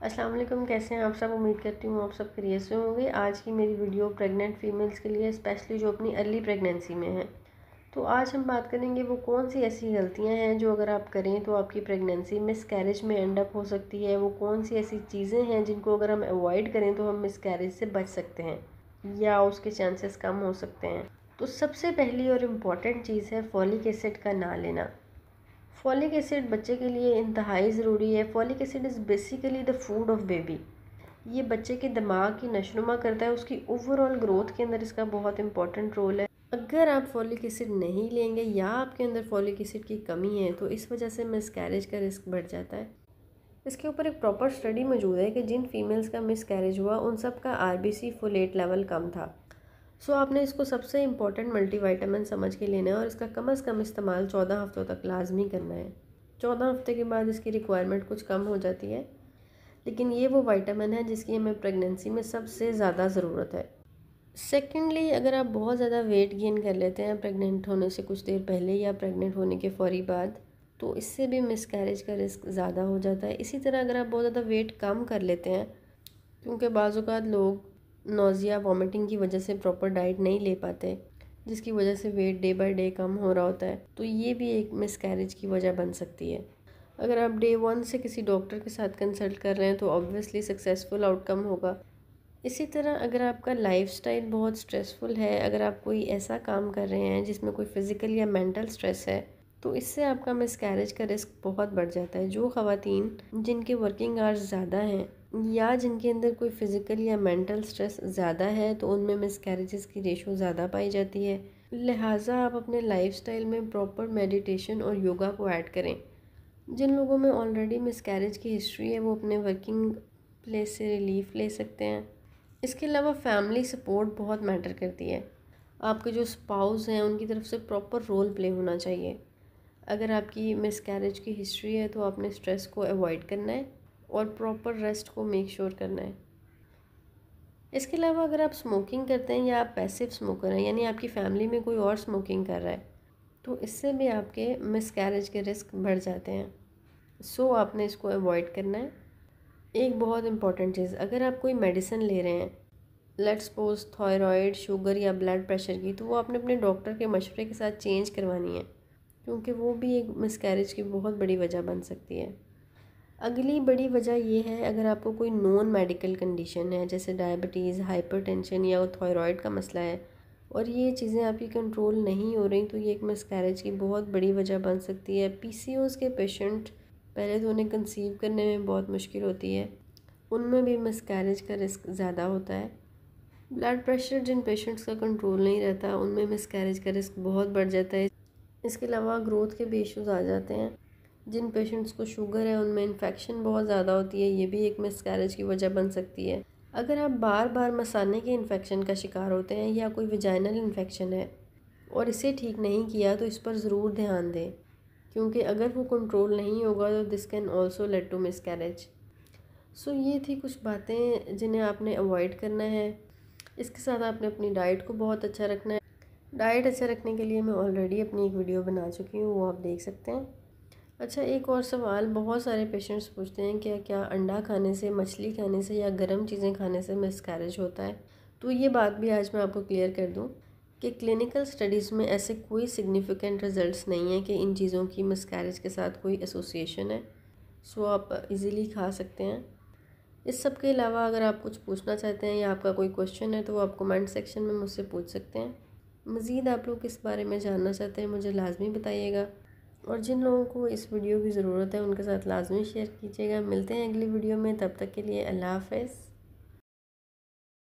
अस्सलाम वालेकुम, कैसे हैं आप सब। उम्मीद करती हूँ आप सब खैरियत से होंगे। आज की मेरी वीडियो प्रेग्नेंट फ़ीमेल्स के लिए, स्पेशली जो अपनी अर्ली प्रेगनेंसी में हैं। तो आज हम बात करेंगे वो कौन सी ऐसी गलतियाँ हैं जो अगर आप करें तो आपकी प्रेगनेंसी मिसकैरेज में एंड अप हो सकती है। वो कौन सी ऐसी चीज़ें हैं जिनको अगर हम अवॉइड करें तो हम मिसकैरेज से बच सकते हैं या उसके चांसेस कम हो सकते हैं। तो सबसे पहली और इम्पॉर्टेंट चीज़ है फॉलिक एसिड का ना लेना। फॉलिक एसिड बच्चे के लिए इंतहाई ज़रूरी है। Folic acid is basically the food of baby. ये बच्चे के दिमाग की नशोनुमा करता है, उसकी ओवरऑल ग्रोथ के अंदर इसका बहुत इंपॉर्टेंट रोल है। अगर आप फॉलिक एसिड नहीं लेंगे या आपके अंदर फॉलिक एसिड की कमी है तो इस वजह से मिसकैरेज का रिस्क बढ़ जाता है। इसके ऊपर एक प्रॉपर स्टडी मौजूद है कि जिन फीमेल्स का मिसकैरेज हुआ उन सब का आरबीसी फोलेट लेवल कम था। सो आपने इसको सबसे इम्पॉर्टेंट मल्टीविटामिन समझ के लेना है और इसका कम से कम इस्तेमाल 14 हफ्तों तक लाजमी करना है। 14 हफ्ते के बाद इसकी रिक्वायरमेंट कुछ कम हो जाती है, लेकिन ये वो विटामिन है जिसकी हमें प्रेगनेंसी में सबसे ज़्यादा ज़रूरत है। सेकेंडली, अगर आप बहुत ज़्यादा वेट गेन कर लेते हैं प्रेग्नेंट होने से कुछ देर पहले या प्रेग्नेंट होने के फ़ौरी बाद, तो इससे भी मिसकैरेज का रिस्क ज़्यादा हो जाता है। इसी तरह अगर आप बहुत ज़्यादा वेट कम कर लेते हैं, क्योंकि बाज़ औक़ात लोग नौज़िया वॉमिटिंग की वजह से प्रॉपर डाइट नहीं ले पाते, जिसकी वजह से वेट डे बाय डे कम हो रहा होता है, तो ये भी एक मिसकैरेज की वजह बन सकती है। अगर आप डे 1 से किसी डॉक्टर के साथ कंसल्ट कर रहे हैं तो ऑब्वियसली सक्सेसफुल आउटकम होगा। इसी तरह अगर आपका लाइफस्टाइल बहुत स्ट्रेसफुल है, अगर आप कोई ऐसा काम कर रहे हैं जिसमें कोई फ़िज़िकल या मेंटल स्ट्रेस है, तो इससे आपका मिसकैरेज का रिस्क बहुत बढ़ जाता है। जो ख़वातीन जिनके वर्किंग आवर्स ज़्यादा हैं या जिनके अंदर कोई फ़िज़िकल या मेंटल स्ट्रेस ज़्यादा है तो उनमें मिसकैरेजेस की रेशो ज़्यादा पाई जाती है। लिहाजा आप अपने लाइफस्टाइल में प्रॉपर मेडिटेशन और योगा को ऐड करें। जिन लोगों में ऑलरेडी मिसकैरेज की हिस्ट्री है वो अपने वर्किंग प्लेस से रिलीफ ले सकते हैं। इसके अलावा फैमिली सपोर्ट बहुत मैटर करती है। आपके जो स्पाउस हैं उनकी तरफ से प्रॉपर रोल प्ले होना चाहिए। अगर आपकी मिसकैरेज की हिस्ट्री है तो आपने स्ट्रेस को अवॉइड करना है और प्रॉपर रेस्ट को मेक श्योर करना है। इसके अलावा अगर आप स्मोकिंग करते हैं या आप पैसिव स्मोकर हैं, यानी आपकी फैमिली में कोई और स्मोकिंग कर रहा है, तो इससे भी आपके मिसकैरेज के रिस्क बढ़ जाते हैं। सो आपने इसको अवॉइड करना है। एक बहुत इंपॉर्टेंट चीज़, अगर आप कोई मेडिसिन ले रहे हैं, लेट्स सपोज थायराइड, शुगर या ब्लड प्रेशर की, तो वो आपने अपने डॉक्टर के मशवरे के साथ चेंज करवानी है, क्योंकि वो भी एक मिसकैरेज की बहुत बड़ी वजह बन सकती है। अगली बड़ी वजह ये है, अगर आपको कोई नॉन मेडिकल कंडीशन है जैसे डायबिटीज़, हाइपरटेंशन या थायराइड का मसला है और ये चीज़ें आपकी कंट्रोल नहीं हो रही, तो ये एक मिसकैरेज की बहुत बड़ी वजह बन सकती है। पीसीओएस के पेशेंट, पहले तो उन्हें कंसीव करने में बहुत मुश्किल होती है, उनमें भी मिसकैरेज का रिस्क ज़्यादा होता है। ब्लड प्रेशर जिन पेशेंट्स का कंट्रोल नहीं रहता उनमें मिसकैरेज का रिस्क बहुत बढ़ जाता है। इसके अलावा ग्रोथ के भी इश्यूज आ जाते हैं। जिन पेशेंट्स को शुगर है उनमें इन्फेक्शन बहुत ज़्यादा होती है, ये भी एक मिसकैरेज की वजह बन सकती है। अगर आप बार बार मसाने के इन्फेक्शन का शिकार होते हैं या कोई विजाइनल इन्फेक्शन है और इसे ठीक नहीं किया तो इस पर ज़रूर ध्यान दें, क्योंकि अगर वो कंट्रोल नहीं होगा तो this can also lead to miscarriage. So ये थी कुछ बातें जिन्हें आपने अवॉइड करना है। इसके साथ आपने अपनी डाइट को बहुत अच्छा रखना है। डाइट अच्छा रखने के लिए मैं ऑलरेडी अपनी एक वीडियो बना चुकी हूँ, वो आप देख सकते हैं। अच्छा, एक और सवाल बहुत सारे पेशेंट्स पूछते हैं कि क्या अंडा खाने से, मछली खाने से या गर्म चीज़ें खाने से मिसकैरेज होता है। तो ये बात भी आज मैं आपको क्लियर कर दूँ कि क्लिनिकल स्टडीज़ में ऐसे कोई सिग्निफिकेंट रिजल्ट्स नहीं है कि इन चीज़ों की मिसकैरेज के साथ कोई एसोसिएशन है। सो आप इजीली खा सकते हैं। इस सब के अलावा अगर आप कुछ पूछना चाहते हैं या आपका कोई क्वेश्चन है तो आप कमेंट सेक्शन में मुझसे पूछ सकते हैं। मज़ीद आप लोग किस बारे में जानना चाहते हैं मुझे लाजमी बताइएगा, और जिन लोगों को इस वीडियो की ज़रूरत है उनके साथ लाजमी शेयर कीजिएगा। मिलते हैं अगली वीडियो में, तब तक के लिए अल्लाह हाफ़िज़।